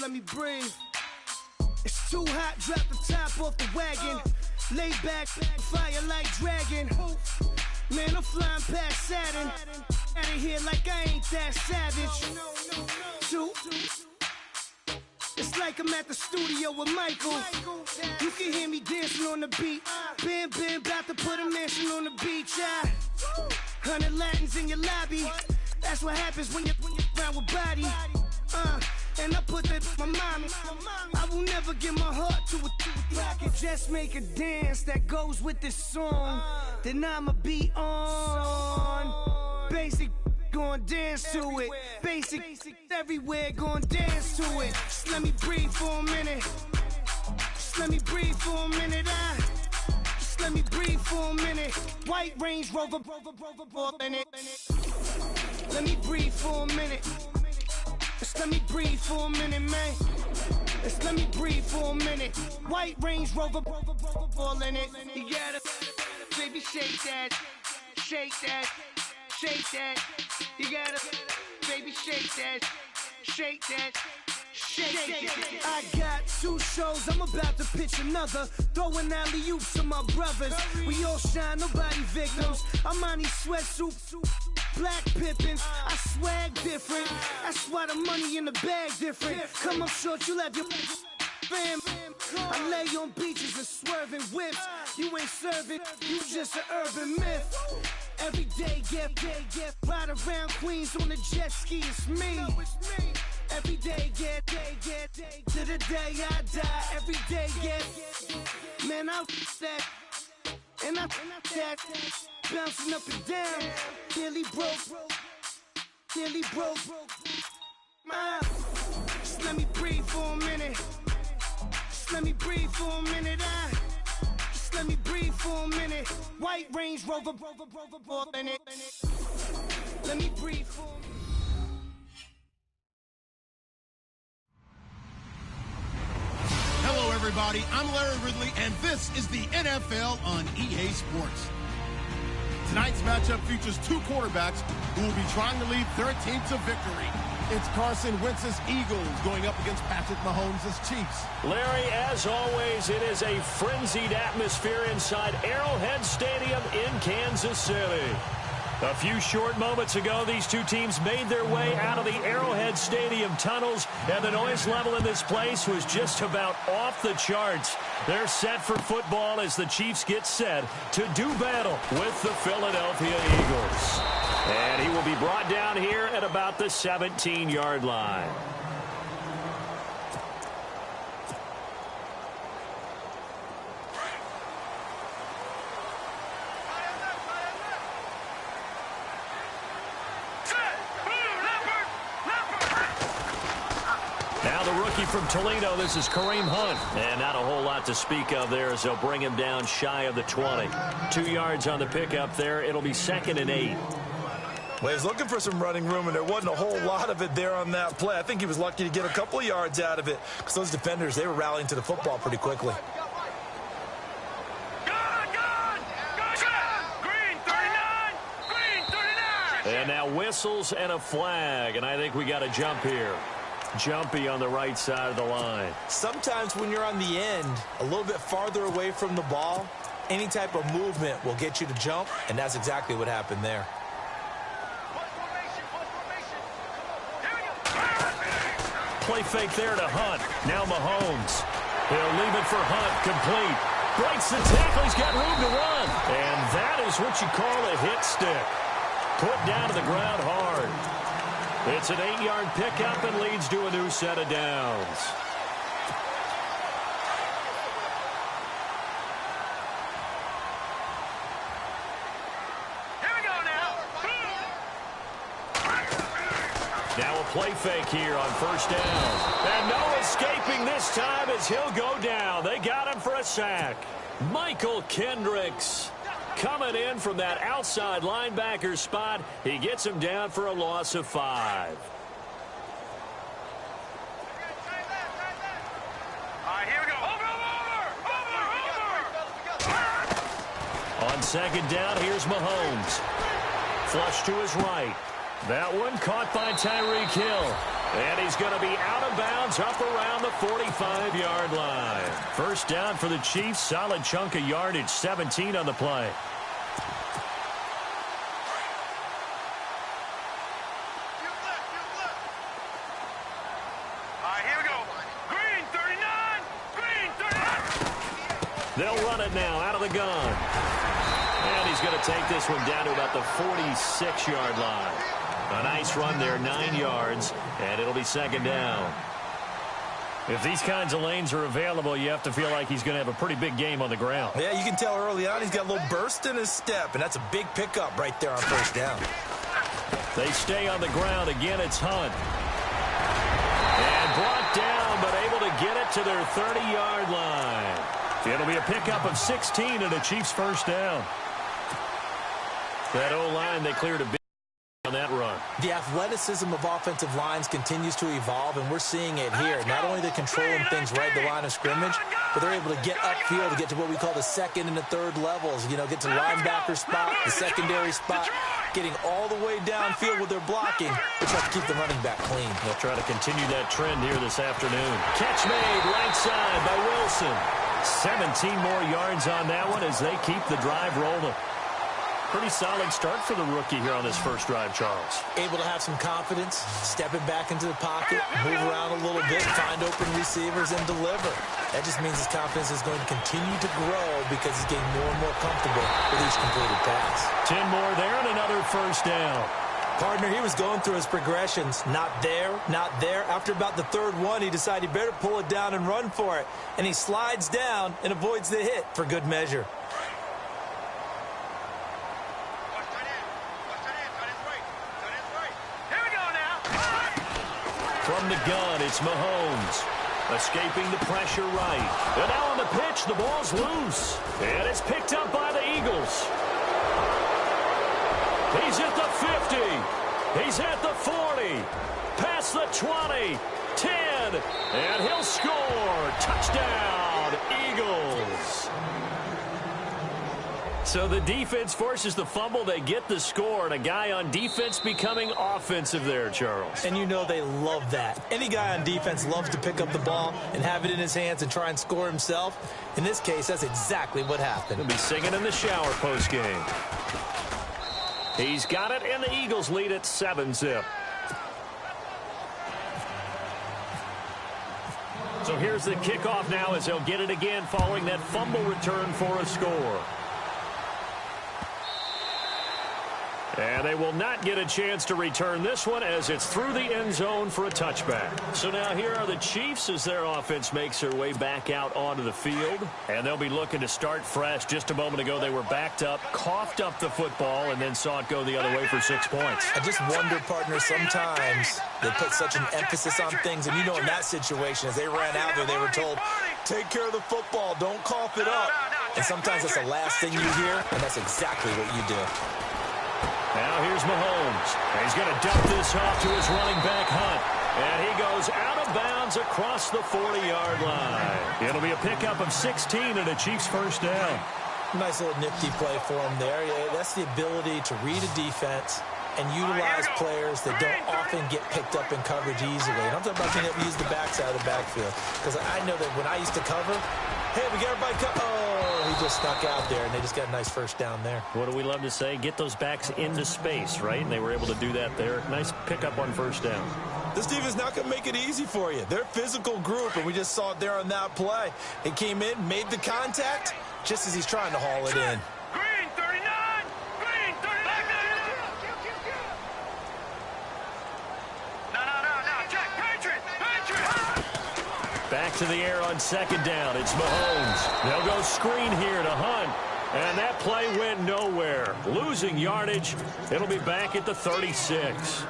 let me breathe. It's too hot, drop the top off the wagon. Lay back, fire like dragon. Man, I'm flying past Saturn. Out of here like I ain't that savage. Two. It's like I'm at the studio with Michael. You can hear me dancing on the beat. Bam, bam, about to put a mansion on the beach. 100 Latins in your lobby. That's what happens when you're around with body. And I put that in my mommy. I will never give my heart to a I can just make a dance that goes with this song. Then I'ma be on. Basic, gon' dance to it. Basic, everywhere, gon' dance to it. Just let me breathe for a minute. Just let me breathe for a minute. Just let me breathe for a minute. White Range Rover, in it. Let me breathe for a minute. Just let me breathe for a minute, man. Just let me breathe for a minute. White Range Rover, all in it. You gotta, baby, shake that, shake that, shake that. You gotta, baby, shake that, shake that. I got 2 shows, I'm about to pitch another. Throwing alley-oops to my brothers. We all shine, nobody victims. I'm on these sweatsuits, black pippins. I swag different. That's why the money in the bag different. Come up short, you'll have your fam. I lay on beaches and swerving whips. You ain't serving, you just an urban myth. Every day, get ride around Queens on the jet ski, it's me. Every day, get to the day I die. Every day, get man, I that and I that bouncing up and down. Nearly broke. Just let me breathe for a minute. Just let me breathe for a minute. Just let me breathe for a minute. White Range Rover, in it. Let me breathe for a minute. Hello, everybody. I'm Larry Ridley, and this is the NFL on EA Sports. Tonight's matchup features 2 quarterbacks who will be trying to lead their team to victory. It's Carson Wentz's Eagles going up against Patrick Mahomes' Chiefs. Larry, as always, it is a frenzied atmosphere inside Arrowhead Stadium in Kansas City. A few short moments ago, these 2 teams made their way out of the Arrowhead Stadium tunnels, and the noise level in this place was just about off the charts. They're set for football as the Chiefs get set to do battle with the Philadelphia Eagles. And he will be brought down here at about the 17-yard line. From Toledo, this is Kareem Hunt. And not a whole lot to speak of there as they'll bring him down shy of the 20. 2 yards on the pickup there. It'll be 2nd and 8. Well, he's looking for some running room, and there wasn't a whole lot of it there on that play. I think he was lucky to get a couple of yards out of it because those defenders, they were rallying to the football pretty quickly. And now whistles and a flag, and I think we got a jump here. Jumpy on the right side of the line. Sometimes when you're on the end, a little bit farther away from the ball, any type of movement will get you to jump, and that's exactly what happened there. Play fake there to Hunt. Now Mahomes. He'll leave it for Hunt, complete. Breaks the tackle, he's got room to run. And that is what you call a hit stick. Put down to the ground hard. It's an 8-yard pickup and leads to a new set of downs. Here we go now. Now a play fake here on 1st down. And no escaping this time as he'll go down. They got him for a sack. Michael Kendricks coming in from that outside linebacker spot. He gets him down for a loss of 5. Here we go. On 2nd down, here's Mahomes. Flush to his right. That one caught by Tyreek Hill. And he's going to be out of bounds up around the 45-yard line. First down for the Chiefs. Solid chunk of yardage, 17 on the play. They'll run it now out of the gun. And he's going to take this one down to about the 46-yard line. A nice run there, 9 yards, and it'll be second down. If these kinds of lanes are available, you have to feel like he's going to have a pretty big game on the ground. Yeah, you can tell early on he's got a little burst in his step, and that's a big pickup right there on first down. They stay on the ground. Again, it's Hunt. And brought down, but able to get it to their 30-yard line. It'll be a pickup of 16 and a Chiefs first down. That O-line, they cleared a big on that run. The athleticism of offensive lines continues to evolve, and we're seeing it here. Not only they're controlling things right at the line of scrimmage, but they're able to get upfield to get to what we call the second and the third levels. You know, get to linebacker spot, the secondary spot, getting all the way downfield with their blocking, which helps keep the running back clean. They'll try to continue that trend here this afternoon. Catch made right side by Wilson. 17 more yards on that one as they keep the drive rolling. Pretty solid start for the rookie here on this first drive, Charles. Able to have some confidence, stepping back into the pocket, move around a little bit, find open receivers, and deliver. That just means his confidence is going to continue to grow because he's getting more and more comfortable with each completed pass. 10 more there and another first down. Partner, he was going through his progressions. Not there, not there. After about the third one, he decided he better pull it down and run for it. And he slides down and avoids the hit for good measure. From the gun, it's Mahomes. Escaping the pressure right. And now on the pitch, the ball's loose. And it's picked up by the Eagles. He's at the 50. He's at the 40. Past the 20. 10. And he'll score. Touchdown, Eagles. So the defense forces the fumble. They get the score. And a guy on defense becoming offensive there, Charles. And you know they love that. Any guy on defense loves to pick up the ball and have it in his hands and try and score himself. In this case, that's exactly what happened. He'll be singing in the shower postgame. He's got it, and the Eagles lead at 7-zip. So here's the kickoff now as they'll get it again following that fumble return for a score. And they will not get a chance to return this one as it's through the end zone for a touchback. So now here are the Chiefs as their offense makes their way back out onto the field. And they'll be looking to start fresh. Just a moment ago, they were backed up, coughed up the football, and then saw it go the other way for 6 points. I just wonder, partner, sometimes they put such an emphasis on things. And you know in that situation, as they ran out there, they were told, take care of the football, don't cough it up. And sometimes that's the last thing you hear, and that's exactly what you do. Now here's Mahomes. He's going to dump this off to his running back, Hunt. And he goes out of bounds across the 40-yard line. It'll be a pickup of 16 and a Chiefs first down. Nice little nifty play for him there. Yeah, that's the ability to read a defense and utilize players that don't often get picked up in coverage easily. And I'm talking about being able to use the backside of the backfield. Because I know that when I used to cover, hey, we got everybody covered. Oh, he just snuck out there, and they just got a nice first down there. What do we love to say? Get those backs into space, right? And they were able to do that there. Nice pickup on first down. This defense not going to make it easy for you. They're a physical group, and we just saw it there on that play. It came in, made the contact, just as he's trying to haul it in. Green 39! Green 39! No, check, Patriot! Back to the air on second down. It's Mahomes. They'll go screen here to Hunt. And that play went nowhere. Losing yardage. It'll be back at the 36.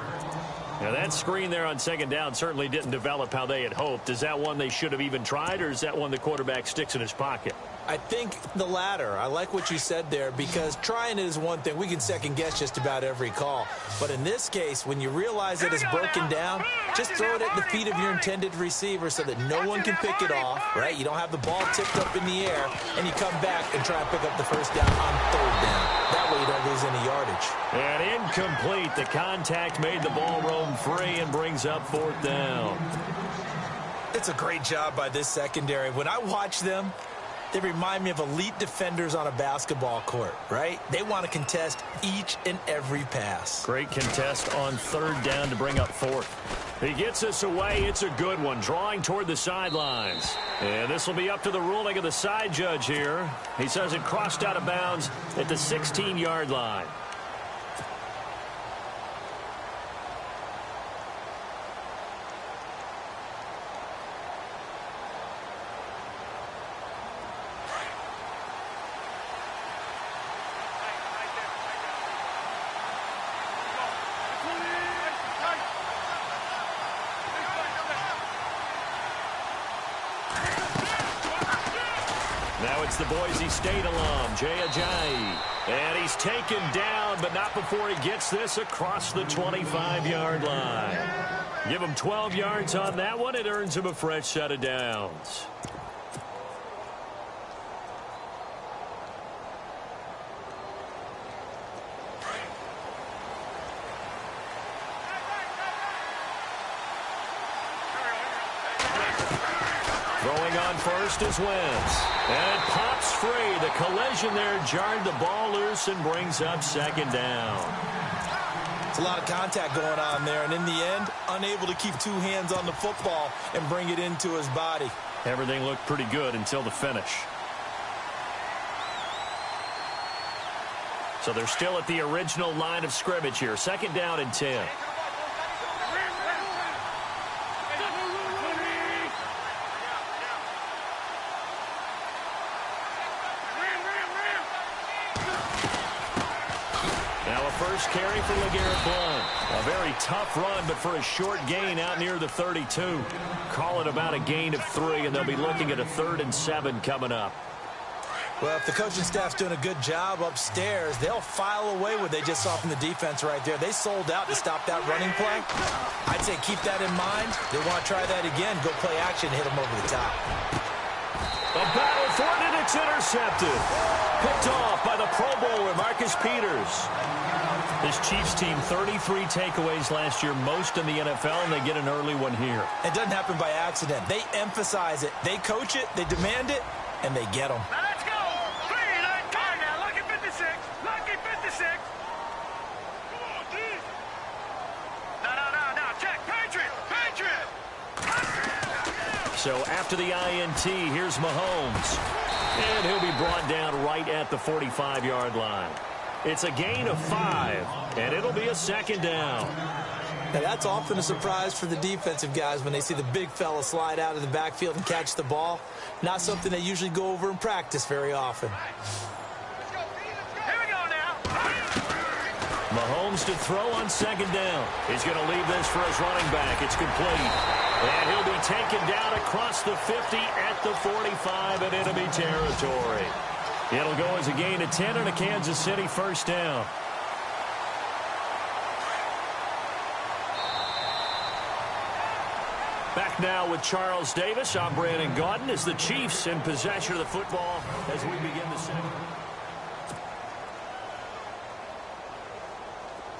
Now that screen there on second down certainly didn't develop how they had hoped. Is that one they should have even tried, or is that one the quarterback sticks in his pocket? I think the latter. I like what you said there, because trying it is one thing. We can second guess just about every call. But in this case, when you realize that it's broken down, just throw it at the feet of your intended receiver so that no one can pick it off, right? You don't have the ball tipped up in the air, and you come back and try and pick up the first down on third down. That way you don't lose any yardage. And incomplete. The contact made the ball roam free and brings up fourth down. It's a great job by this secondary. When I watch them, they remind me of elite defenders on a basketball court, right? They want to contest each and every pass. Great contest on third down to bring up fourth. He gets us away. It's a good one, drawing toward the sidelines. And this will be up to the ruling of the side judge here. He says it crossed out of bounds at the 16-yard line. Now it's the Boise State alum, Jay Ajayi. And he's taken down, but not before he gets this across the 25-yard line. Give him 12 yards on that one. It earns him a fresh set of downs. Throwing on first is Wentz. And it pops free. The collision there jarred the ball loose and brings up second down. It's a lot of contact going on there, and in the end, unable to keep two hands on the football and bring it into his body. Everything looked pretty good until the finish. So they're still at the original line of scrimmage here. Second down and 10. First carry for LeGarrette Blount. A very tough run, but for a short gain out near the 32. Call it about a gain of 3, and they'll be looking at a 3rd and 7 coming up. Well, if the coaching staff's doing a good job upstairs, they'll file away what they just saw from the defense right there. They sold out to stop that running play. I'd say keep that in mind. They want to try that again. Go play action, hit them over the top. A battle for it, and it's intercepted. Picked off by the Pro Bowler, Marcus Peters. This Chiefs team, 33 takeaways last year, most in the NFL, and they get an early one here. It doesn't happen by accident. They emphasize it. They coach it, they demand it, and they get them. Now let's go. 3-9 time now. Lucky 56. Lucky 56. Come on, D. No. Check. Patriot. Patriot. So after the INT, here's Mahomes. And he'll be brought down right at the 45-yard line. It's a gain of 5, and it'll be a second down. Now, that's often a surprise for the defensive guys when they see the big fella slide out of the backfield and catch the ball. Not something they usually go over in practice very often. Here we go now. Mahomes to throw on second down. He's going to leave this for his running back. It's complete. And he'll be taken down across the 50 at the 45 in enemy territory. It'll go as a gain of 10 and a Kansas City first down. Back now with Charles Davis. I'm Brandon Gaudin as the Chiefs in possession of the football as we begin the second.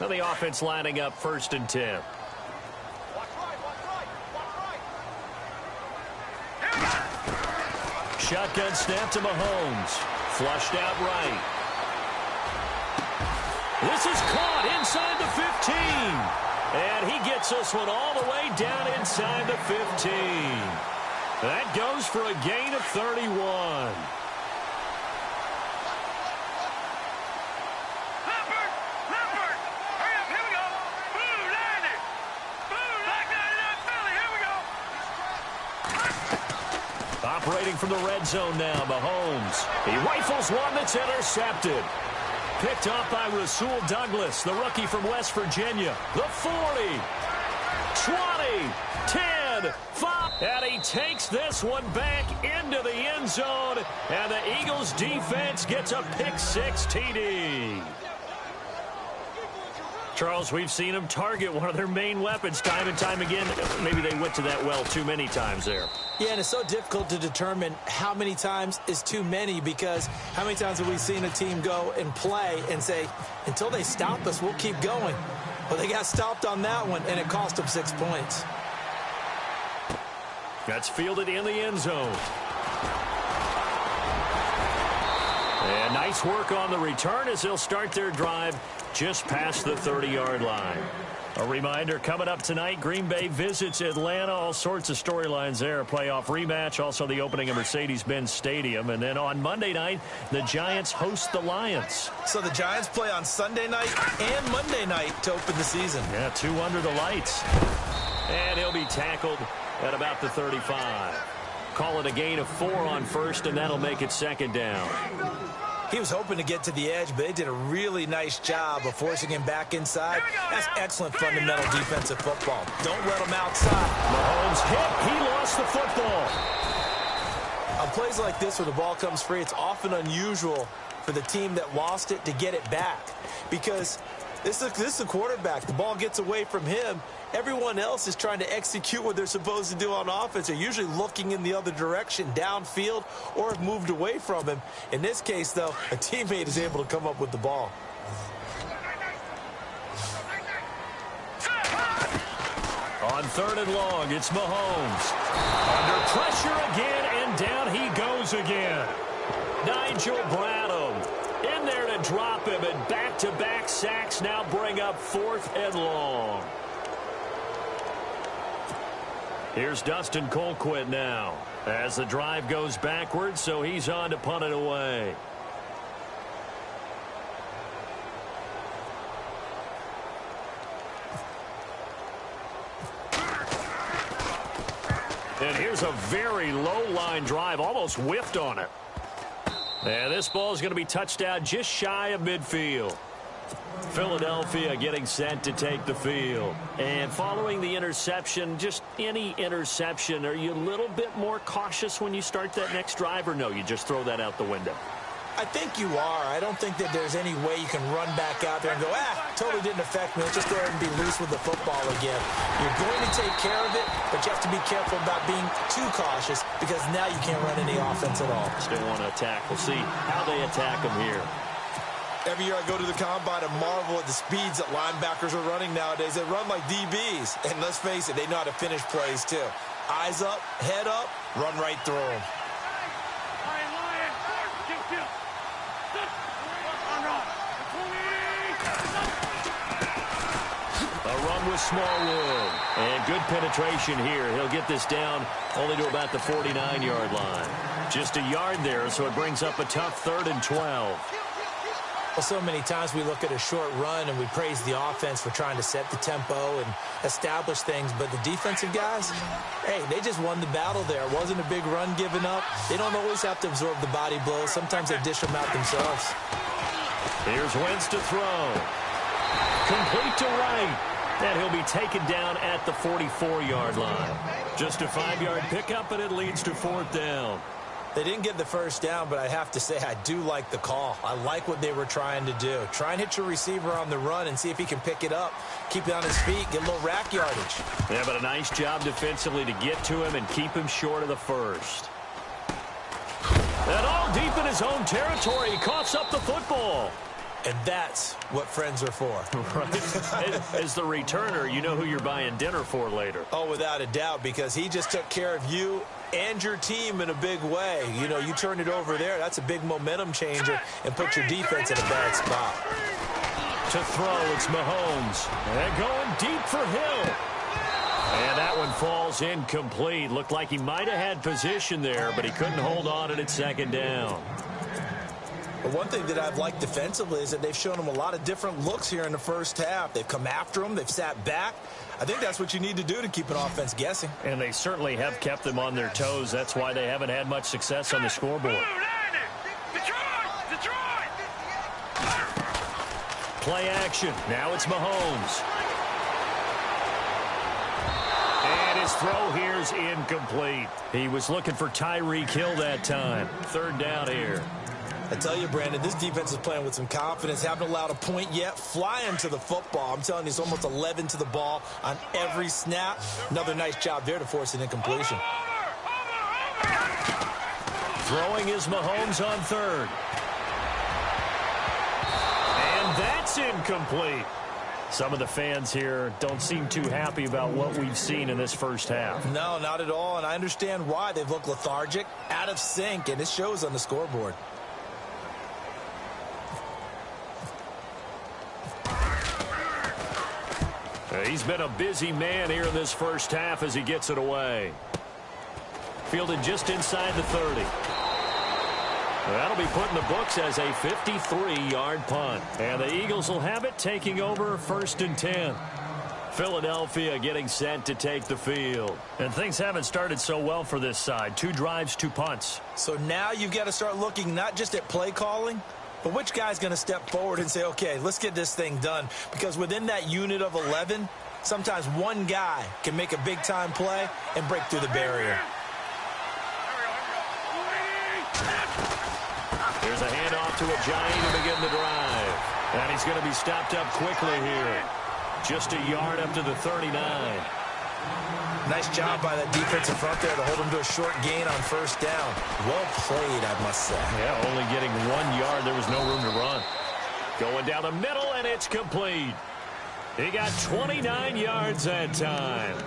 Now the offense lining up first and 10. Shotgun snap to Mahomes. Flushed out right. This is caught inside the 15. And he gets this one all the way down inside the 15. That goes for a gain of 31. Operating from the red zone now, Mahomes. He rifles one that's intercepted. Picked off by Rasul Douglas, the rookie from West Virginia. The 40, 20, 10, 5. And he takes this one back into the end zone, and the Eagles defense gets a pick-6 TD. Charles, we've seen them target one of their main weapons time and time again. Maybe they went to that well too many times there. Yeah, and it's so difficult to determine how many times is too many, because how many times have we seen a team go and play and say, until they stop us, we'll keep going. Well, they got stopped on that one, and it cost them 6 points. That's fielded in the end zone. And nice work on the return as they'll start their drive just past the 30-yard line. A reminder, coming up tonight, Green Bay visits Atlanta. All sorts of storylines there. A playoff rematch, also the opening of Mercedes-Benz Stadium. And then on Monday night, the Giants host the Lions. So the Giants play on Sunday night and Monday night to open the season. Yeah, 2 under the lights. And he'll be tackled at about the 35. Call it a gain of 4 on first, and that'll make it second down. He was hoping to get to the edge, but they did a really nice job of forcing him back inside. That's excellent fundamental defensive football. Don't let him outside. Mahomes hit. He lost the football. On plays like this where the ball comes free, it's often unusual for the team that lost it to get it back, because this is a quarterback. The ball gets away from him. Everyone else is trying to execute what they're supposed to do on offense. They're usually looking in the other direction, downfield, or have moved away from him. In this case, though, a teammate is able to come up with the ball. On 3rd and long, it's Mahomes. Under pressure again, and down he goes again. Nigel Bradham in there to drop him, and back-to-back sacks now bring up 4th and long. Here's Dustin Colquitt now as the drive goes backwards, so he's on to punt it away. And here's a very low-line drive, almost whiffed on it. And this ball is going to be touched out just shy of midfield. Philadelphia getting set to take the field. And following the interception, just any interception, are you a little bit more cautious when you start that next drive, or no, you just throw that out the window? I think you are. I don't think that there's any way you can run back out there and go, totally didn't affect me. Let's just go ahead and be loose with the football again. You're going to take care of it, but you have to be careful about being too cautious, because now you can't run any offense at all. Still want to attack. We'll see how they attack them here. Every year I go to the combine and marvel at the speeds that linebackers are running nowadays. They run like DBs. And let's face it, they know how to finish plays too. Eyes up, head up, run right through them. A run with Smallwood. And good penetration here. He'll get this down only to about the 49-yard line. Just a yard there, so it brings up a tough 3rd and 12. Well, so many times we look at a short run and we praise the offense for trying to set the tempo and establish things, but the defensive guys, hey, they just won the battle there. It wasn't a big run given up. They don't always have to absorb the body blows. Sometimes they dish them out themselves. Here's Wentz to throw. Complete to right. And he'll be taken down at the 44-yard line. Just a 5-yard pickup, and it leads to 4th down. They didn't get the first down, but I have to say I do like the call. I like what they were trying to do. Try and hit your receiver on the run and see if he can pick it up. Keep it on his feet, get a little rack yardage. Yeah, but a nice job defensively to get to him and keep him short of the first. And all deep in his own territory, he coughs up the football. And that's what friends are for. Right. As the returner, you know who you're buying dinner for later. Oh, without a doubt, because he just took care of you and your team in a big way. You know, you turn it over there, that's a big momentum changer, and put your defense in a bad spot. To throw, it's Mahomes. And going deep for Hill. And that one falls incomplete. Looked like he might have had position there, but he couldn't hold on at 2nd down. But one thing that I've liked defensively is that they've shown him a lot of different looks here in the first half. They've come after him. They've sat back. I think that's what you need to do to keep an offense guessing. And they certainly have kept them on their toes. That's why they haven't had much success on the scoreboard. Play action. Now it's Mahomes. And his throw here's incomplete. He was looking for Tyreek Hill that time. Third down here. I tell you, Brandon, this defense is playing with some confidence. Haven't allowed a point yet. Flying to the football. I'm telling you, it's almost 11 to the ball on every snap. Another nice job there to force an incompletion. Throwing is Mahomes on third. And that's incomplete. Some of the fans here don't seem too happy about what we've seen in this first half. No, not at all, and I understand why. They've looked lethargic, out of sync, and it shows on the scoreboard. He's been a busy man here in this first half as he gets it away. Fielded just inside the 30. That'll be put in the books as a 53-yard punt. And the Eagles will have it, taking over 1st and 10. Philadelphia getting set to take the field. And things haven't started so well for this side. 2 drives, 2 punts. So now you've got to start looking not just at play calling, but which guy's going to step forward and say, okay, let's get this thing done. Because within that unit of 11, sometimes one guy can make a big-time play and break through the barrier. Here's a handoff to Ajayi to begin the drive. And he's going to be stopped up quickly here. Just a yard up to the 39. Nice job by that defensive front there to hold him to a short gain on 1st down. Well played, I must say. Yeah, only getting 1 yard. There was no room to run. Going down the middle, and it's complete. He got 29 yards that time.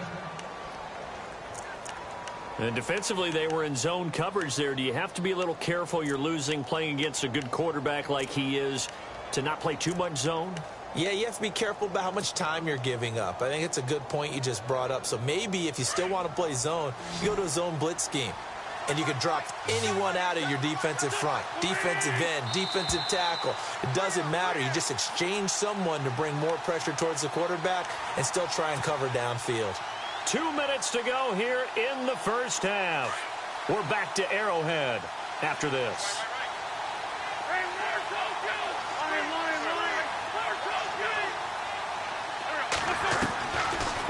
And defensively, they were in zone coverage there. Do you have to be a little careful you're losing playing against a good quarterback like he is to not play too much zone? Yeah, you have to be careful about how much time you're giving up. I think it's a good point you just brought up. So maybe if you still want to play zone, you go to a zone blitz scheme. And you can drop anyone out of your defensive front. Defensive end, defensive tackle. It doesn't matter. You just exchange someone to bring more pressure towards the quarterback and still try and cover downfield. 2 minutes to go here in the first half. We're back to Arrowhead after this.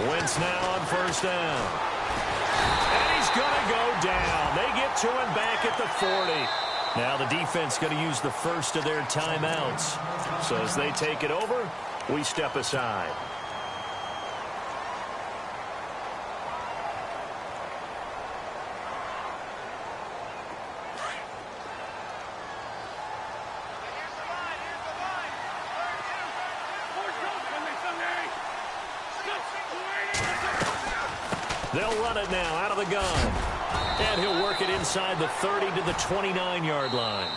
Wentz now on 1st down. And he's going to go down. They get to him back at the 40. Now the defense going to use the first of their timeouts. So as they take it over, we step aside. They'll run it now out of the gun. And he'll work it inside the 30 to the 29-yard line.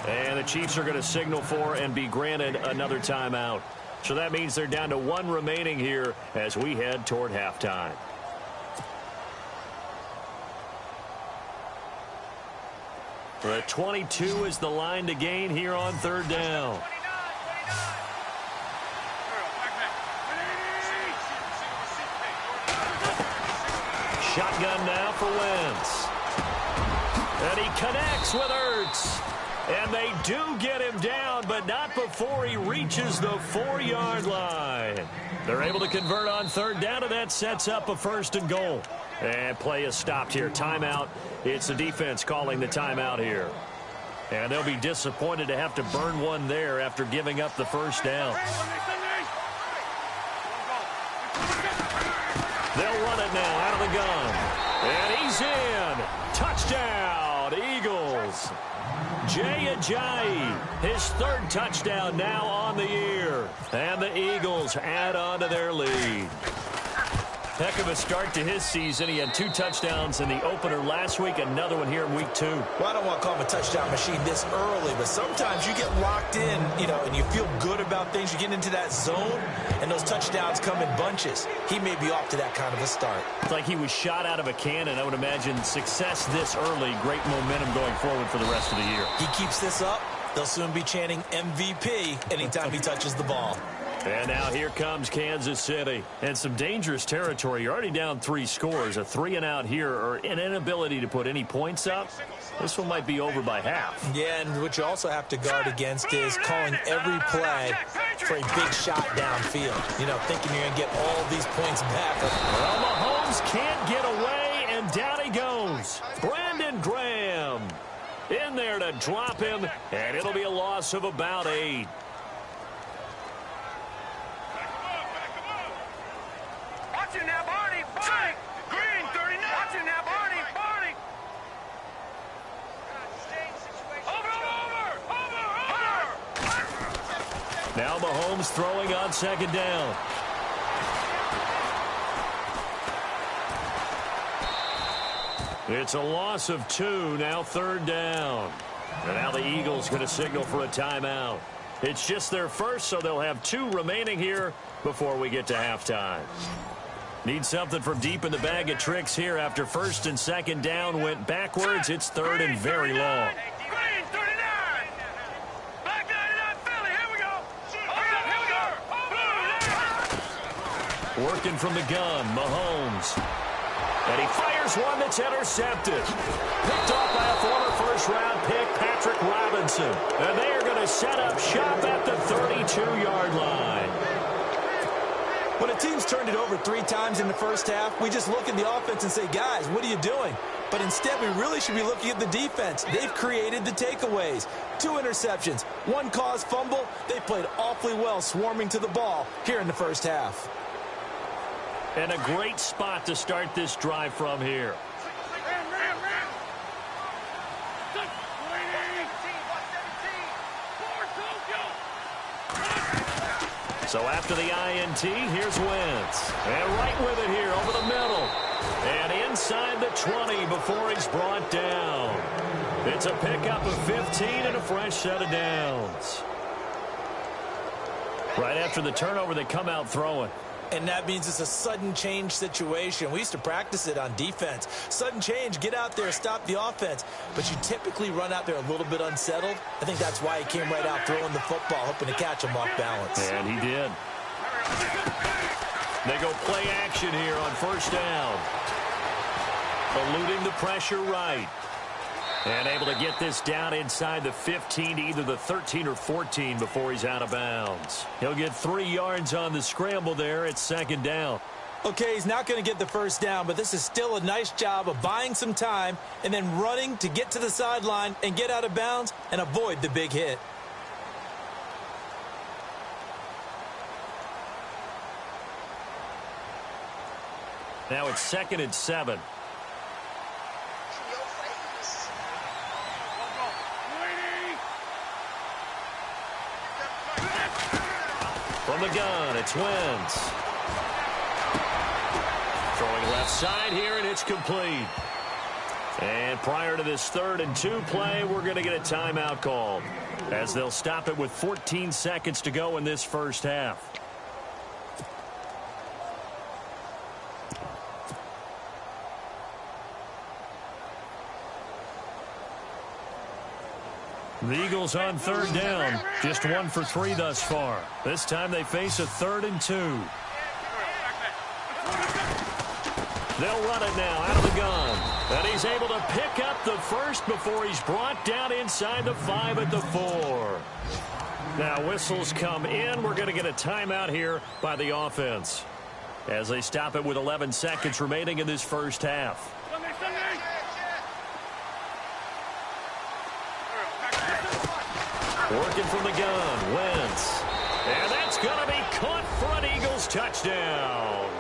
And the Chiefs are going to signal for and be granted another timeout. So that means they're down to 1 remaining here as we head toward halftime. The 22 is the line to gain here on 3rd down. Shotgun now for Wentz. And he connects with Ertz. And they do get him down, but not before he reaches the 4-yard line. They're able to convert on 3rd down, and that sets up a 1st and goal. And play is stopped here. Timeout. It's the defense calling the timeout here. And they'll be disappointed to have to burn one there after giving up the 1st down. They'll run it now out of the gun. And he's in. Touchdown, Eagles. Jay Ajayi, his 3rd touchdown now on the year. And the Eagles add on to their lead. Heck of a start to his season. He had 2 touchdowns in the opener last week, another one here in week 2. Well, I don't want to call him a touchdown machine this early, but sometimes you get locked in, and you feel good about things. You get into that zone, and those touchdowns come in bunches. He may be off to that kind of a start. It's like he was shot out of a cannon. I would imagine success this early, great momentum going forward for the rest of the year. He keeps this up, they'll soon be chanting MVP anytime he touches the ball. And now here comes Kansas City. And some dangerous territory. You're already down 3 scores. A 3-and-out here, or an inability to put any points up. This one might be over by half. Yeah, and what you also have to guard against is calling every play for a big shot downfield. Thinking you're going to get all these points back. Well, Mahomes Mahomes can't get away, and down he goes. Brandon Graham in there to drop him, and it'll be a loss of about 8. Watch it now, Barney. Barney. Green, 39. Watch it now, Barney. Barney. Over. Now Mahomes throwing on second down. It's a loss of 2, now third down. And now the Eagles going to signal for a timeout. It's just their first, so they'll have 2 remaining here before we get to halftime. Need something from deep in the bag of tricks here after first and second down went backwards. It's third and very long. Green, 39. Black 99, Philly. Here we go. Here we go. Working from the gun, Mahomes. And he fires one that's intercepted. Picked off by a former first-round pick, Patrick Robinson. And they are going to set up shop at the 32-yard line. When a team's turned it over 3 times in the first half, we just look at the offense and say, guys, what are you doing? But instead, we really should be looking at the defense. They've created the takeaways. 2 interceptions, 1 caused fumble. They played awfully well swarming to the ball here in the first half. And a great spot to start this drive from here. So after the INT, here's Wentz. And right with it here over the middle. And inside the 20 before he's brought down. It's a pickup of 15 and a fresh set of downs. Right after the turnover, they come out throwing. And that means it's a sudden change situation. We used to practice it on defense. Sudden change, get out there, stop the offense. But you typically run out there a little bit unsettled. I think that's why he came right out throwing the football, hoping to catch him off balance. And he did. They go play action here on first down. Eluding the pressure right. And able to get this down inside the 15 to either the 13 or 14 before he's out of bounds. He'll get 3 yards on the scramble there. It's second down. Okay, he's not going to get the first down, but this is still a nice job of buying some time and then running to get to the sideline and get out of bounds and avoid the big hit. Now it's 2nd and 7. From the gun, it's Wentz. Throwing left side here, and it's complete. And prior to this 3rd and 2 play, we're going to get a timeout called, as they'll stop it with 14 seconds to go in this first half. The Eagles on 3rd down. Just 1 for 3 thus far. This time they face a 3rd and 2. They'll run it now out of the gun. And he's able to pick up the first before he's brought down inside the 5 at the 4. Now whistles come in. We're going to get a timeout here by the offense, as they stop it with 11 seconds remaining in this first half. Working from the gun, Wentz. And that's going to be caught for an Eagles touchdown.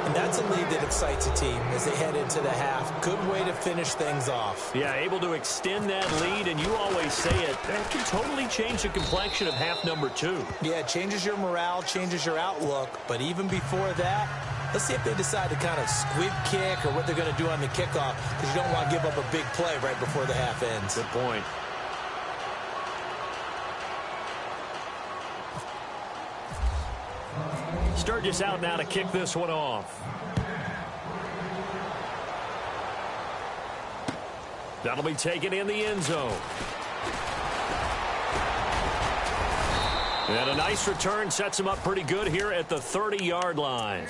And that's a lead that excites a team as they head into the half. Good way to finish things off. Yeah, able to extend that lead, and you always say it, that can totally change the complexion of half number 2. Yeah, it changes your morale, changes your outlook. But even before that, let's see if they decide to kind of squib kick or what they're going to do on the kickoff, because you don't want to give up a big play right before the half ends. Good point. Sturgis out now to kick this one off. That'll be taken in the end zone. And a nice return sets him up pretty good here at the 30-yard line.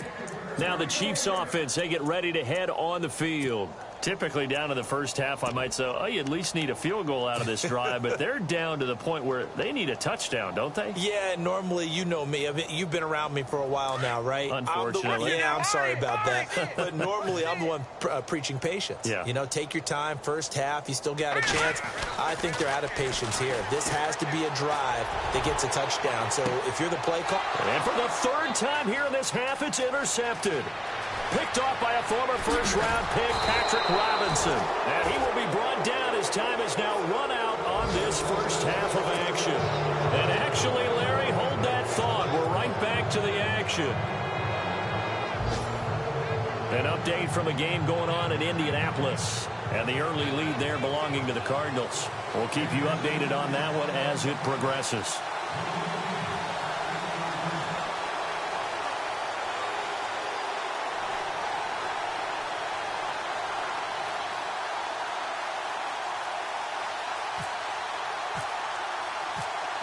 Now the Chiefs offense, they get ready to head on the field. Typically down to the first half, I might say, oh, you at least need a field goal out of this drive, but they're down to the point where they need a touchdown, don't they? Yeah, normally, you know me. I mean, you've been around me for a while now, right? Unfortunately. I'm sorry about that. But normally, I'm the one preaching patience. Yeah. You know, take your time. First half, you still got a chance. I think they're out of patience here. This has to be a drive that gets a touchdown. So if you're the play call. And for the third time here in this half, it's intercepted. Picked off by a former first-round pick, Patrick Robinson. And he will be brought down as time is now run out on this first half of action. And actually, Larry, hold that thought. We're right back to the action. An update from a game going on in Indianapolis. And the early lead there belonging to the Cardinals. We'll keep you updated on that one as it progresses.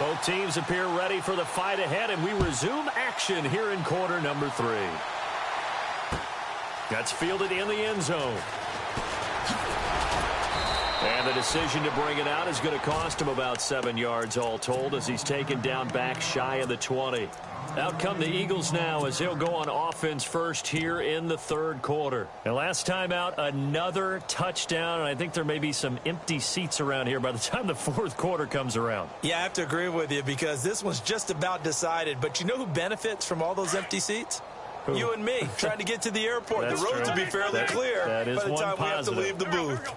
Both teams appear ready for the fight ahead, and we resume action here in quarter number 3. That's fielded in the end zone. And the decision to bring it out is going to cost him about 7 yards all told as he's taken down back shy of the 20. Out come the Eagles now as they'll go on offense first here in the third quarter. And last time out, another touchdown, and I think there may be some empty seats around here by the time the fourth quarter comes around. Yeah, I have to agree with you because this one's just about decided. But you know who benefits from all those empty seats? Who? You and me, trying to get to the airport. The roads will be fairly clear by the time we have to leave the booth.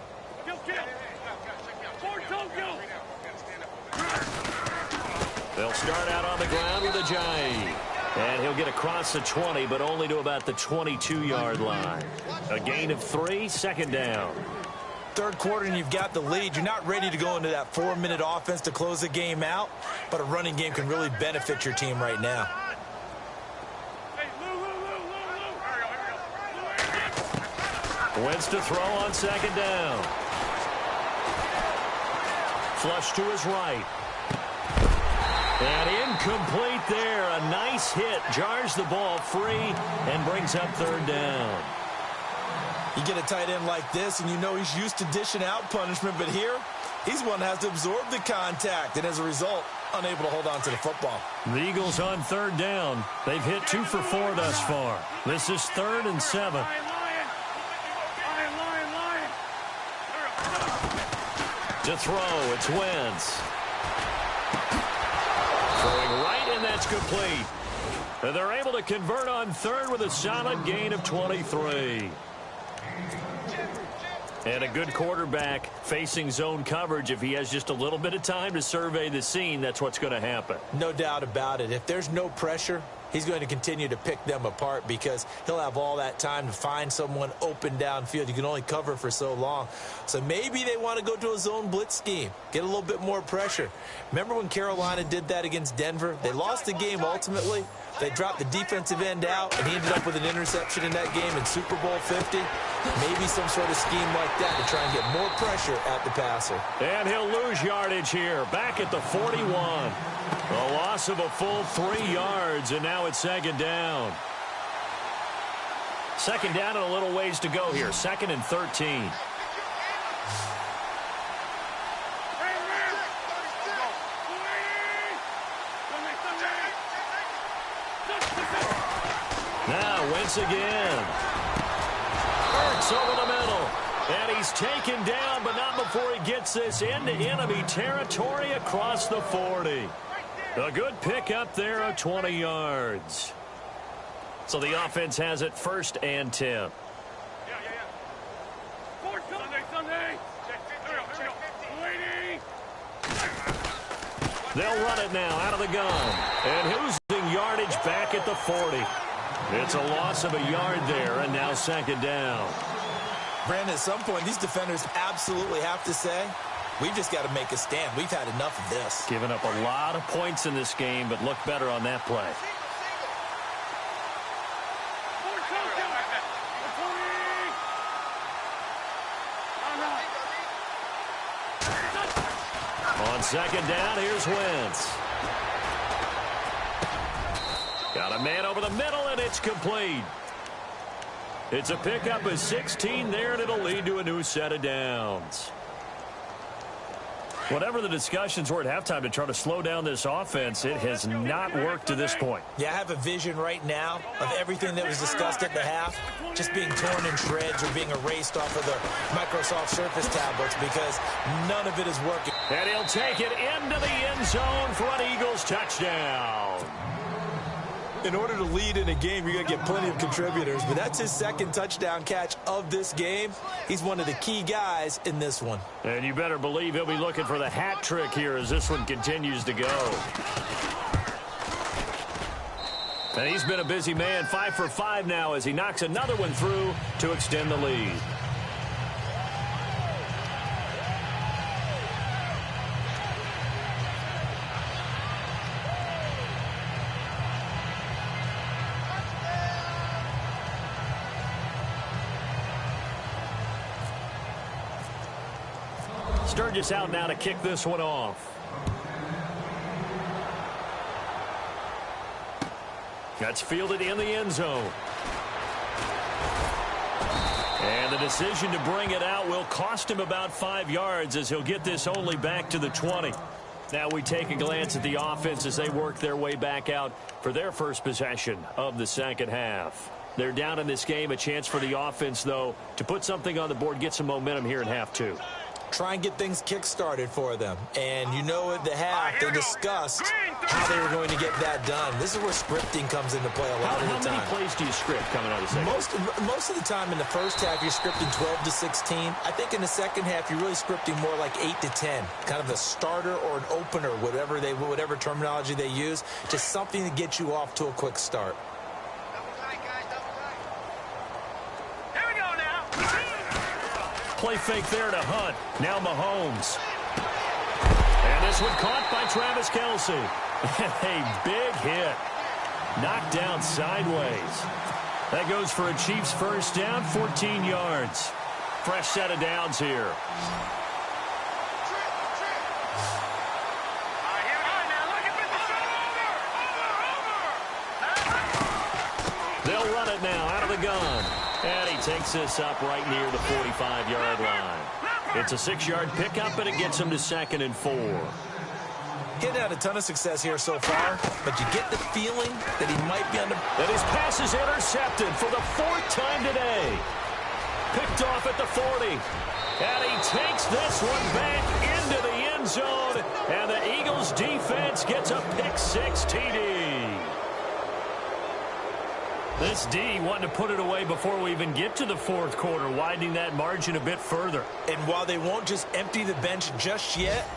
They'll start out on the ground with a Ajayi. And he'll get across the 20, but only to about the 22-yard line. A gain of 3, second down. Third quarter and you've got the lead. You're not ready to go into that 4-minute offense to close the game out, but a running game can really benefit your team right now. Wentz to throw on second down. Flush to his right. And incomplete there. A nice hit. Jars the ball free and brings up third down. You get a tight end like this, and you know he's used to dishing out punishment, but here, he's one that has to absorb the contact, and as a result, unable to hold on to the football. The Eagles on third down. They've hit 2 for 4 thus far. This is 3rd and 7. To throw, it's Wentz. Throwing right, and that's complete. And they're able to convert on third with a solid gain of 23. And a good quarterback facing zone coverage. If he has just a little bit of time to survey the scene, that's what's going to happen. No doubt about it. If there's no pressure, he's going to continue to pick them apart because he'll have all that time to find someone open downfield. You can only cover for so long. So maybe they want to go to a zone blitz scheme, get a little bit more pressure. Remember when Carolina did that against Denver? They lost the game ultimately. They dropped the defensive end out, and he ended up with an interception in that game in Super Bowl 50. Maybe some sort of scheme like that to try and get more pressure at the passer. And he'll lose yardage here, back at the 41. A loss of a full 3 yards, and now it's second down. Second down and a little ways to go here. 2nd and 13. Now Wentz again. Hurts over the middle. And he's taken down, but not before he gets this into enemy territory across the 40. A good pickup there of 20 yards. So the offense has it 1st and 10. They'll run it now out of the gun. And losing yardage back at the 40. It's a loss of a yard there, and now second down. Brandon, at some point, these defenders absolutely have to say, we've just got to make a stand. We've had enough of this. Giving up a lot of points in this game, but look better on that play. On second down, here's Wentz. Got a man over the middle, and it's complete. It's a pickup of 16 there, and it'll lead to a new set of downs. Whatever the discussions were at halftime to try to slow down this offense, it has not worked to this point. Yeah, I have a vision right now of everything that was discussed at the half just being torn in shreds or being erased off of the Microsoft Surface tablets because none of it is working. And he'll take it into the end zone for an Eagles touchdown. In order to lead in a game, you're going to get plenty of contributors, but that's his second touchdown catch of this game. He's one of the key guys in this one. And you better believe he'll be looking for the hat trick here as this one continues to go. And he's been a busy man, 5 for 5 now as he knocks another one through to extend the lead. Sturgis out now to kick this one off. That's fielded in the end zone. And the decision to bring it out will cost him about 5 yards as he'll get this only back to the 20. Now we take a glance at the offense as they work their way back out for their first possession of the second half. They're down in this game. A chance for the offense, though, to put something on the board, get some momentum here in half two. Try and get things kick-started for them. And you know at the half, they discussed how they were going to get that done. This is where scripting comes into play a lot of the time. How many plays do you script coming out of the second? Most of the time in the first half, you're scripting 12 to 16. I think in the second half, you're really scripting more like 8 to 10. Kind of a starter or an opener, whatever terminology they use. Just something to get you off to a quick start. Play fake there to Hunt. Now Mahomes. And this one caught by Travis Kelce. A big hit. Knocked down sideways. That goes for a Chiefs first down, 14 yards. Fresh set of downs here. They'll run it now out of the gun. And he takes this up right near the 45-yard line. It's a 6-yard pickup, and it gets him to 2nd and 4. Getting had a ton of success here so far, but you get the feeling that he might be on the... And his pass is intercepted for the 4th time today. Picked off at the 40. And he takes this one back into the end zone. And the Eagles defense gets a pick-6 TD. This D wanting to put it away before we even get to the 4th quarter, widening that margin a bit further. And while they won't just empty the bench just yet,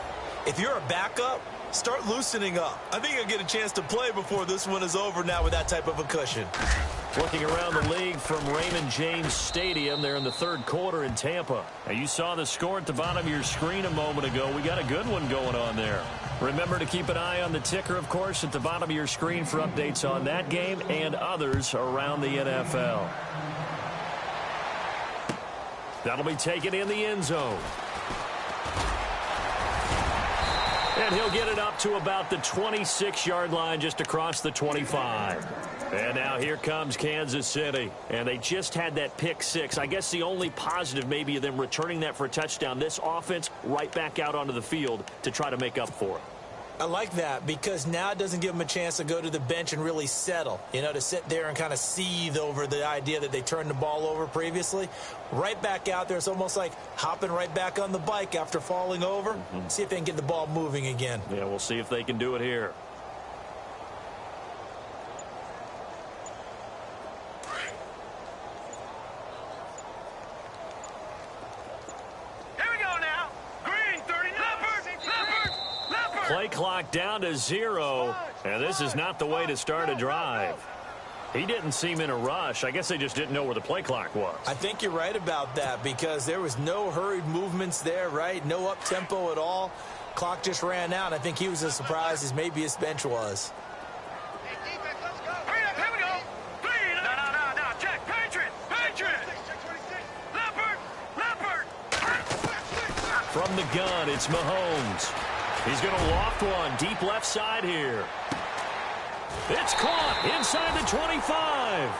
if you're a backup, start loosening up. I think you'll get a chance to play before this one is over now with that type of a cushion. Looking around the league from Raymond James Stadium, they're in the 3rd quarter in Tampa. Now you saw the score at the bottom of your screen a moment ago. We got a good one going on there. Remember to keep an eye on the ticker, of course, at the bottom of your screen for updates on that game and others around the NFL. That'll be taken in the end zone. And he'll get it up to about the 26-yard line just across the 25. And now here comes Kansas City. And they just had that pick-6. I guess the only positive maybe of them returning that for a touchdown. This offense right back out onto the field to try to make up for it. I like that because now it doesn't give them a chance to go to the bench and really settle, to sit there and kind of seethe over the idea that they turned the ball over previously. Right back out there, it's almost like hopping right back on the bike after falling over. See if they can get the ball moving again. Yeah, we'll see if they can do it here. Play clock down to 0, and this is not the way to start a drive. He didn't seem in a rush. I guess they just didn't know where the play clock was. I think you're right about that because there was no hurried movements there, right? No up-tempo at all. Clock just ran out. I think he was as surprised as maybe his bench was. Hey, defense, let's go. Hurry up, here we go. No. Check. Patriot. Leopard. From the gun, it's Mahomes. He's going to loft one deep left side here. It's caught inside the 25.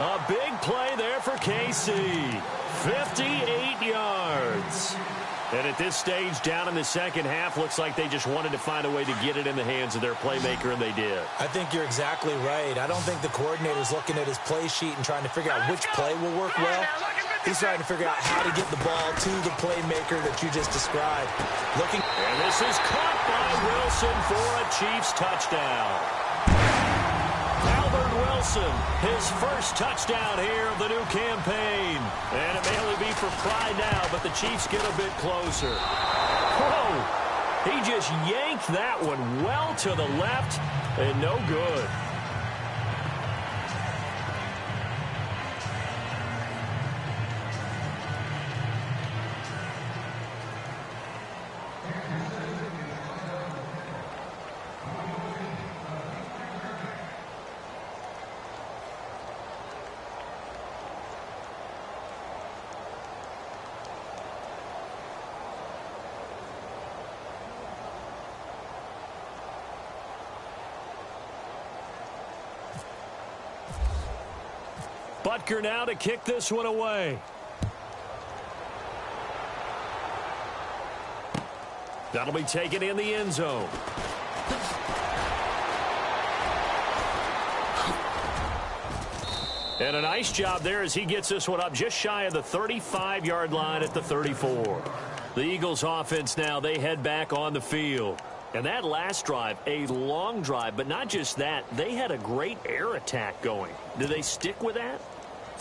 A big play there for KC. 58 yards. And at this stage, down in the second half, looks like they just wanted to find a way to get it in the hands of their playmaker, and they did. I think you're exactly right. I don't think the coordinator's looking at his play sheet and trying to figure out which play will work well. He's trying to figure out how to get the ball to the playmaker that you just described. And this is caught by Wilson for a Chiefs touchdown. Albert Wilson, his first touchdown here of the new campaign. And it may only be for pride now, but the Chiefs get a bit closer. Whoa! He just yanked that one well to the left, and no good. Butker now to kick this one away. That'll be taken in the end zone. And a nice job there as he gets this one up just shy of the 35-yard line at the 34. The Eagles offense now, they head back on the field. And that last drive, a long drive, but not just that, they had a great air attack going. Do they stick with that?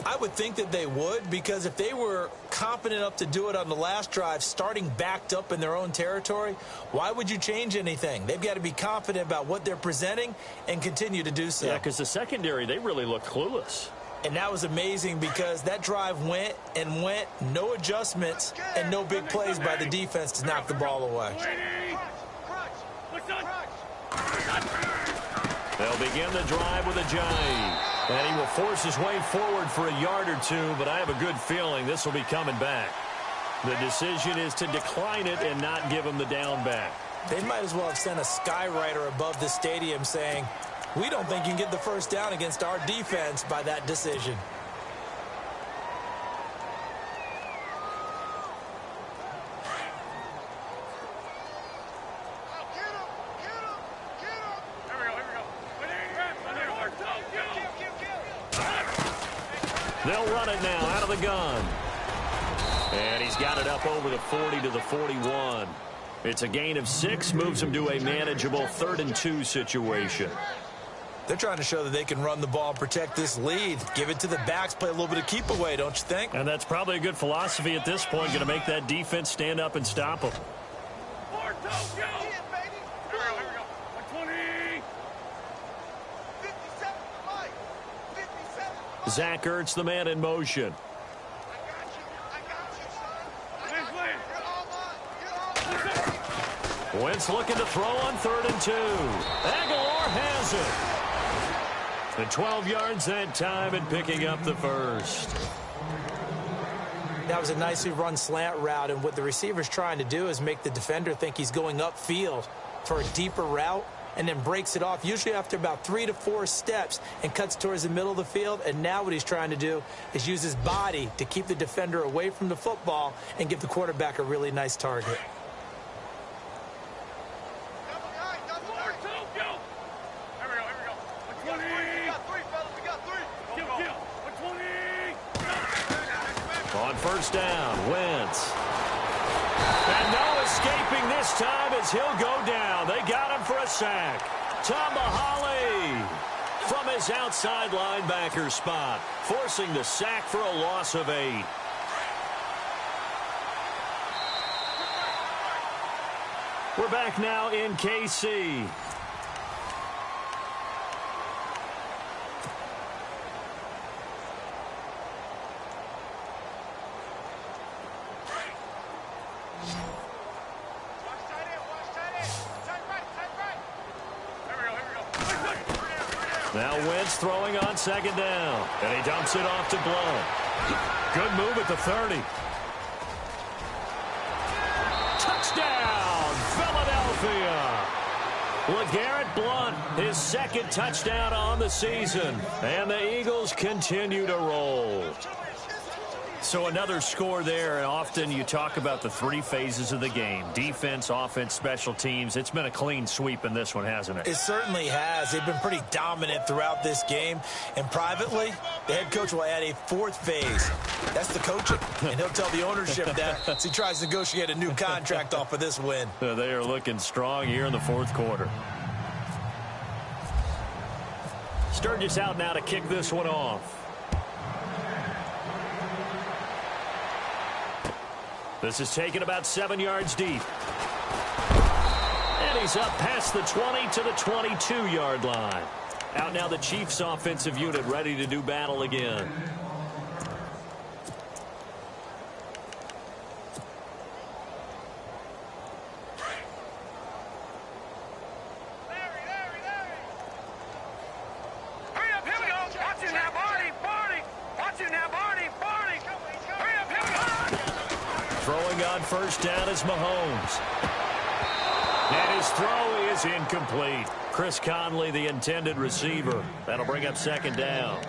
I would think that they would, because if they were confident enough to do it on the last drive, starting backed up in their own territory, why would you change anything? They've got to be confident about what they're presenting and continue to do so. Yeah, because the secondary, they really looked clueless. And that was amazing because that drive went and went, no adjustments, and no big plays by the defense to knock the ball away. They'll begin the drive with a jive. And he will force his way forward for a yard or two, but I have a good feeling this will be coming back. The decision is to decline it and not give him the down back. They might as well have sent a skywriter above the stadium saying, we don't think you can get the first down against our defense by that decision. They'll run it now out of the gun. And he's got it up over the 40 to the 41. It's a gain of 6, moves him to a manageable 3rd and 2 situation. They're trying to show that they can run the ball and protect this lead. Give it to the backs, play a little bit of keep away, don't you think? And that's probably a good philosophy at this point, going to make that defense stand up and stop them. Zach Ertz, the man in motion. Wentz looking to throw on 3rd and 2. Aguilar has it. And 12 yards that time and picking up the first. That was a nicely run slant route, and what the receiver's trying to do is make the defender think he's going upfield for a deeper route, and then breaks it off, usually after about 3 to 4 steps, and cuts towards the middle of the field. And now what he's trying to do is use his body to keep the defender away from the football and give the quarterback a really nice target. On first down, Wentz. And no escaping this time as he'll go down. They got him for a sack. Tamahale from his outside linebacker spot, forcing the sack for a loss of 8. We're back now in KC. Now Wentz throwing on 2nd down. And he dumps it off to Blount. Good move at the 30. Touchdown, Philadelphia. LeGarrette Blount, his second touchdown on the season. And the Eagles continue to roll. So another score there, and often you talk about the three phases of the game. Defense, offense, special teams. It's been a clean sweep in this one, hasn't it? It certainly has. They've been pretty dominant throughout this game. And privately, the head coach will add a fourth phase. That's the coaching. And he'll tell the ownership that as he tries to negotiate a new contract off of this win. They are looking strong here in the fourth quarter. Sturgis out now to kick this one off. This is taken about 7 yards deep. And he's up past the 20 to the 22-yard line. Out now the Chiefs offensive unit ready to do battle again. Throwing on first down is Mahomes. And his throw is incomplete. Chris Conley, the intended receiver. That'll bring up second down.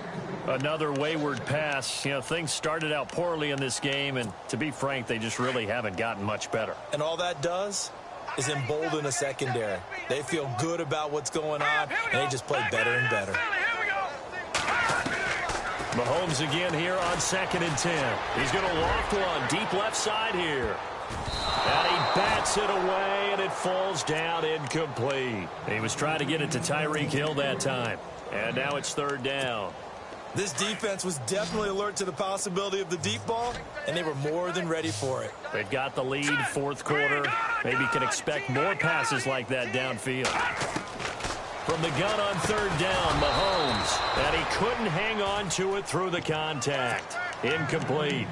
Another wayward pass. You know, things started out poorly in this game, and to be frank, they just really haven't gotten much better. And all that does is embolden a secondary. They feel good about what's going on, and they just play better and better. Mahomes again here on 2nd and 10. He's going to loft one deep left side here. And he bats it away, and it falls down incomplete. He was trying to get it to Tyreek Hill that time. And now it's 3rd down. This defense was definitely alert to the possibility of the deep ball, and they were more than ready for it. They've got the lead, fourth quarter. Maybe can expect more passes like that downfield. From the gun on 3rd down, Mahomes. And he couldn't hang on to it through the contact. Incomplete.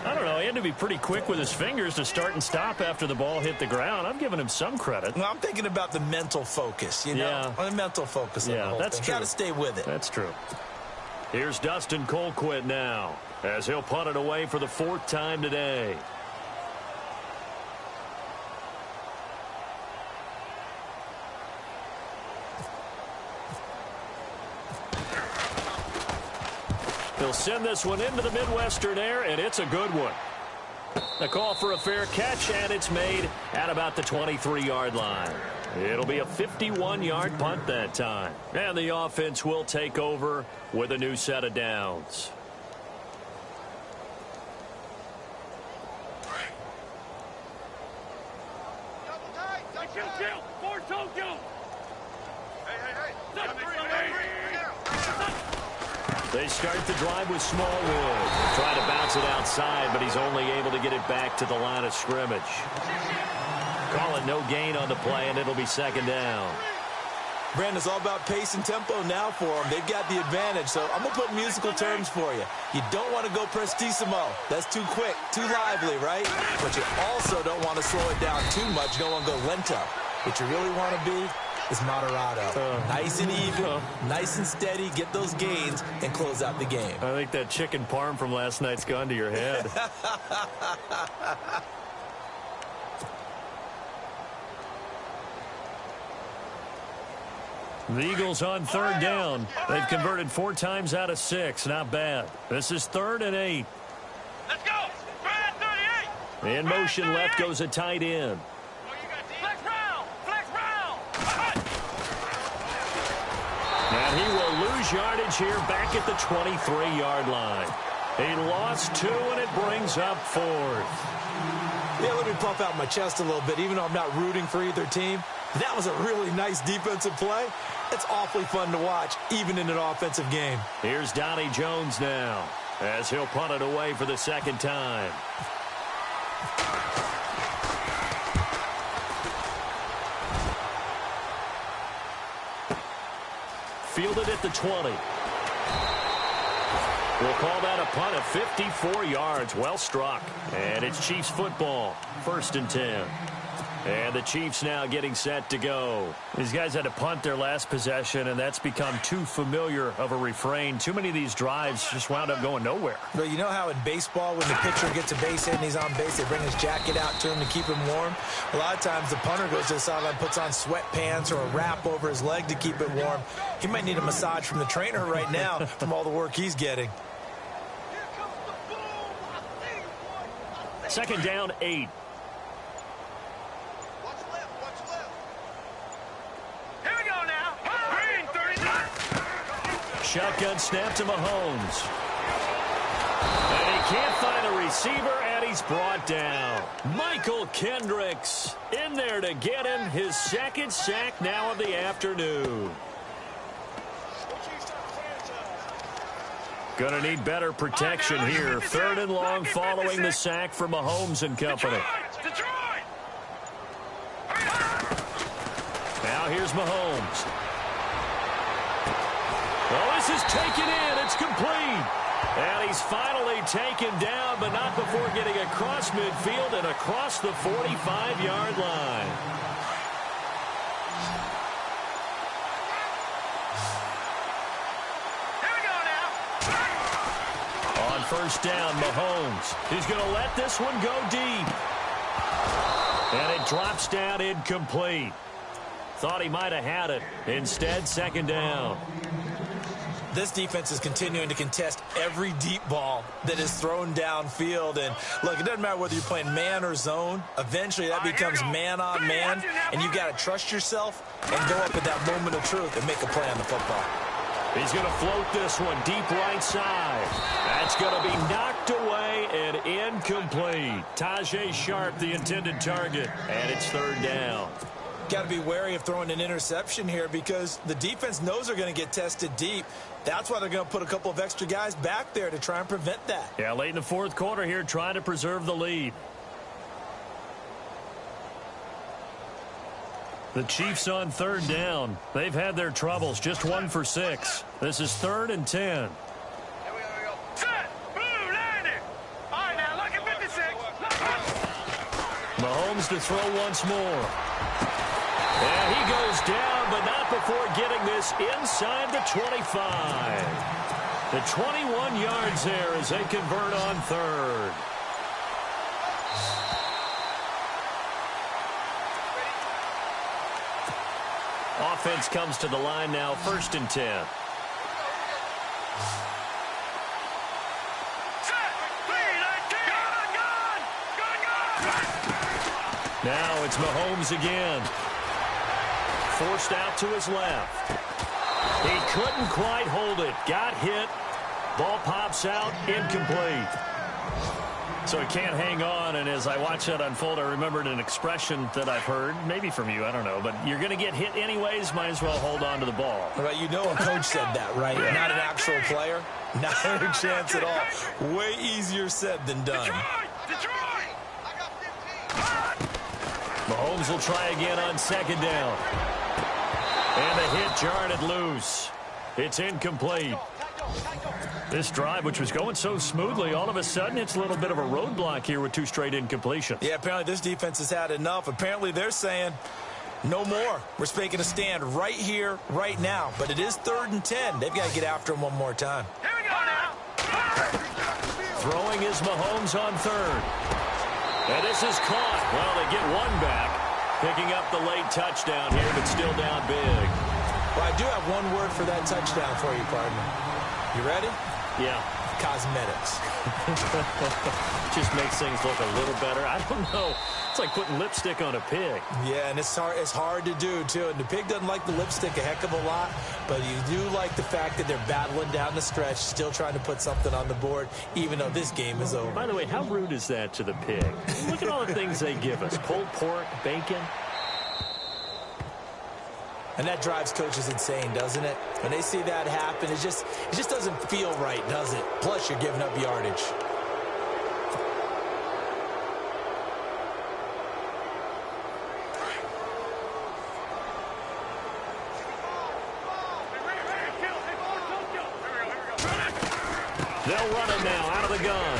I don't know, he had to be pretty quick with his fingers to start and stop after the ball hit the ground. I'm giving him some credit. Well, I'm thinking about the mental focus, you know? The mental focus. Yeah, that's true. Got to stay with it. That's true. Here's Dustin Colquitt now, as he'll punt it away for the 4th time today. He'll send this one into the Midwestern air, and it's a good one. A call for a fair catch, and it's made at about the 23-yard line. It'll be a 51-yard punt that time. And the offense will take over with a new set of downs. They start the drive with Smallwood. Trying to bounce it outside, but he's only able to get it back to the line of scrimmage. Call it no gain on the play, and it'll be 2nd down. Brandon, it's all about pace and tempo now for them. They've got the advantage, so I'm going to put musical terms for you. You don't want to go prestissimo. That's too quick, too lively, right? But you also don't want to slow it down too much. You don't want to go lento. What you really want to be is moderato. Nice and even, nice and steady, get those gains, and close out the game. I think that chicken parm from last night's gone to your head. The Eagles on 3rd down. They've converted 4 times out of 6. Not bad. This is 3rd and 8. Let's go. 38. In motion left goes a tight end. Flex round. Flex round. And he will lose yardage here back at the 23-yard line. He lost 2, and it brings up 4th. Yeah, let me puff out my chest a little bit. Even though I'm not rooting for either team, that was a really nice defensive play. It's awfully fun to watch, even in an offensive game. Here's Donnie Jones now, as he'll punt it away for the 2nd time. Fielded at the 20. We'll call that a punt of 54 yards. Well struck. And it's Chiefs football. 1st and 10. And the Chiefs now getting set to go. These guys had to punt their last possession, and that's become too familiar of a refrain. Too many of these drives just wound up going nowhere. Well, you know how in baseball, when the pitcher gets a base hit and he's on base, they bring his jacket out to him to keep him warm? A lot of times the punter goes to the sideline, puts on sweatpants or a wrap over his leg to keep it warm. He might need a massage from the trainer right now from all the work he's getting. Second down, 8. Shotgun snap to Mahomes. And he can't find a receiver, and he's brought down. Michael Kendricks in there to get him his second sack now of the afternoon. Going to need better protection here. Third and long following the sack for Mahomes and company. Now here's Mahomes. Well, this is taken in. It's complete. And he's finally taken down, but not before getting across midfield and across the 45-yard line. Here we go now. On first down, Mahomes. He's going to let this one go deep. And it drops down incomplete. Thought he might have had it. Instead, second down. This defense is continuing to contest every deep ball that is thrown downfield. And, look, it doesn't matter whether you're playing man or zone. Eventually, that becomes man on man, and you've got to trust yourself and go up at that moment of truth and make a play on the football. He's going to float this one deep right side. That's going to be knocked away and incomplete. Tajay Sharp, the intended target, and it's third down. Got to be wary of throwing an interception here because the defense knows they're going to get tested deep. That's why they're going to put a couple of extra guys back there to try and prevent that. Yeah, late in the fourth quarter here, trying to preserve the lead. The Chiefs on third down. They've had their troubles, just 1 for 6. This is 3rd and 10. Here we go. Set. Blue, landing. All right, now, look at 56. Mahomes to throw once more. And he goes down, but not before getting this inside the 25. The 21 yards there as they convert on third. Offense comes to the line now, 1st and 10. Now it's Mahomes again. Forced out to his left. He couldn't quite hold it. Got hit. Ball pops out. Incomplete. So he can't hang on, and as I watch that unfold, I remembered an expression that I've heard, maybe from you, I don't know, but you're going to get hit anyways, might as well hold on to the ball. Right, you know a coach said that, right? Not an actual player. Not a chance at all. Way easier said than done. Mahomes will try again on second down. And the hit jarred it loose. It's incomplete. This drive, which was going so smoothly, all of a sudden it's a little bit of a roadblock here with 2 straight incompletions. Yeah, apparently this defense has had enough. Apparently they're saying no more. We're making a stand right here, right now. But it is 3rd and 10. They've got to get after him one more time. Here we go now. Throwing is Mahomes on third. And this is caught. Well, they get one back. Picking up the late touchdown here, but still down big. Well, I do have one word for that touchdown for you, partner. You ready? Yeah. Cosmetics. Just makes things look a little better. I don't know. It's like putting lipstick on a pig. Yeah, and it's hard to do, too. And the pig doesn't like the lipstick a heck of a lot, but you do like the fact that they're battling down the stretch, still trying to put something on the board, even though this game is over. By the way, how rude is that to the pig? Look at all the things they give us. Pulled pork, bacon. And that drives coaches insane, doesn't it? When they see that happen, it just doesn't feel right, does it? Plus, you're giving up yardage. They'll run it now out of the gun.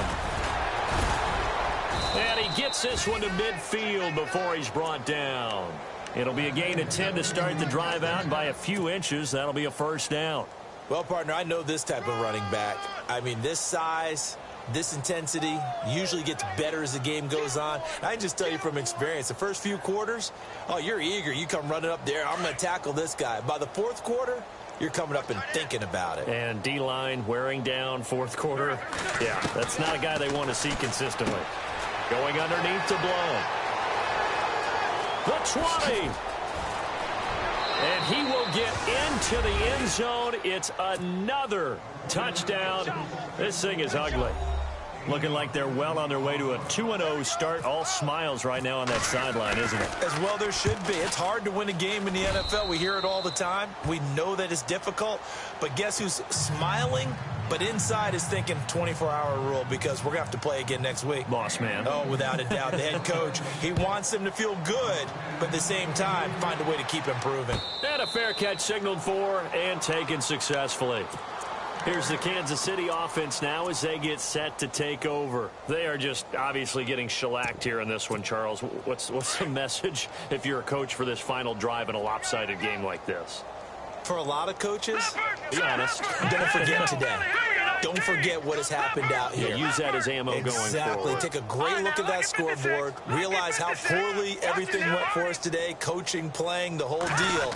And he gets this one to midfield before he's brought down. It'll be a gain of 10 to start the drive out, and by a few inches, that'll be a first down. Well, partner, I know this type of running back. I mean, this size, this intensity usually gets better as the game goes on. I can just tell you from experience, the first few quarters, oh, you're eager. You come running up there, I'm going to tackle this guy. By the fourth quarter, you're coming up and thinking about it. And D-line wearing down fourth quarter. Yeah, that's not a guy they want to see consistently. Going underneath to blow. The 20. And he will get into the end zone. It's another touchdown. This thing is ugly. Looking like they're well on their way to a 2-0 start. All smiles right now on that sideline, isn't it? As well there should be. It's hard to win a game in the NFL. We hear it all the time. We know that it's difficult. But guess who's smiling? But inside is thinking 24-hour rule because we're going to have to play again next week. Boss man. Oh, without a doubt. The head coach, he wants them to feel good, but at the same time, find a way to keep improving. And a fair catch signaled for and taken successfully. Here's the Kansas City offense now as they get set to take over. They are just obviously getting shellacked here in this one, Charles. What's the message if you're a coach for this final drive in a lopsided game like this? For a lot of coaches, be honest, don't forget today. Don't forget what has happened out here. Yeah, use that as ammo going forward. Exactly. Take a great look at that scoreboard. Realize how poorly everything went for us today. Coaching, playing, the whole deal.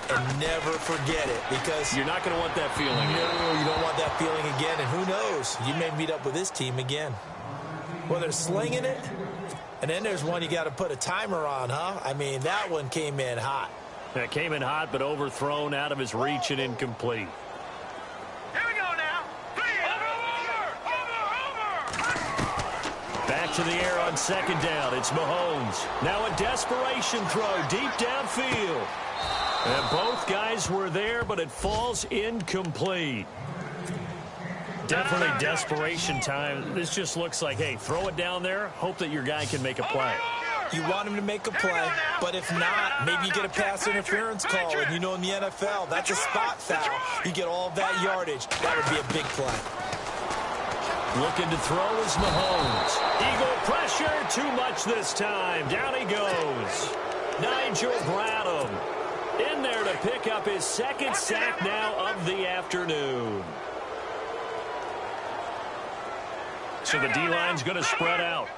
And never forget it because you're not going to want that feeling. No, you don't want that feeling again. And who knows? You may meet up with this team again. Well, they're slinging it. And then there's one you got to put a timer on, huh? I mean, that one came in hot. That came in hot, but overthrown out of his reach and incomplete. Here we go now. Over. Back to the air on second down. It's Mahomes. Now a desperation throw deep downfield. And both guys were there, but it falls incomplete. Definitely desperation time. This just looks like, hey, throw it down there, hope that your guy can make a play. You want him to make a play, but if not, maybe you get a pass interference call. And you know in the NFL, that's a spot foul. You get all that yardage. That would be a big play. Looking to throw is Mahomes. Eagle pressure, too much this time. Down he goes. Nigel Bradham in there to pick up his second sack now of the afternoon. So the D-line's going to spread out.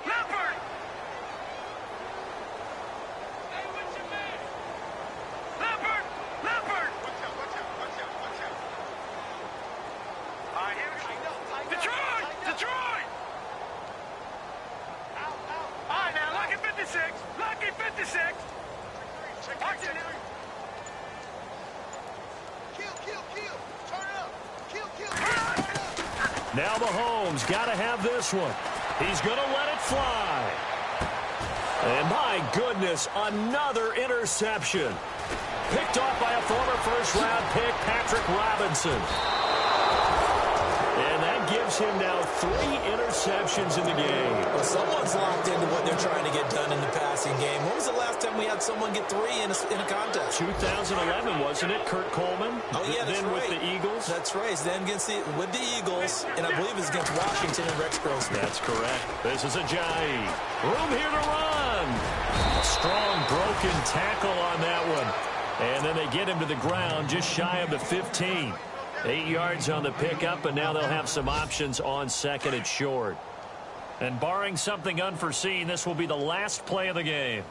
Now Mahomes got to have this one. He's going to let it fly. And my goodness, another interception. Picked off by a former first-round pick, Patrick Robinson. And that gives him now 3 interceptions in the game. Well, someone's locked into what they're trying to get done in the passing game. When was the last time we had someone get 3 in a contest? 2011, wasn't it? Kurt Coleman. Oh, yeah, that's then right. With the Eagles. That's right. Then with the Eagles, and I believe it's against Washington and Rex Grossman. That's correct. This is Ajayi. Room here to run. A strong broken tackle on that one. And then they get him to the ground just shy of the 15. 8 yards on the pickup, and now they'll have some options on second and short. And barring something unforeseen, this will be the last play of the game.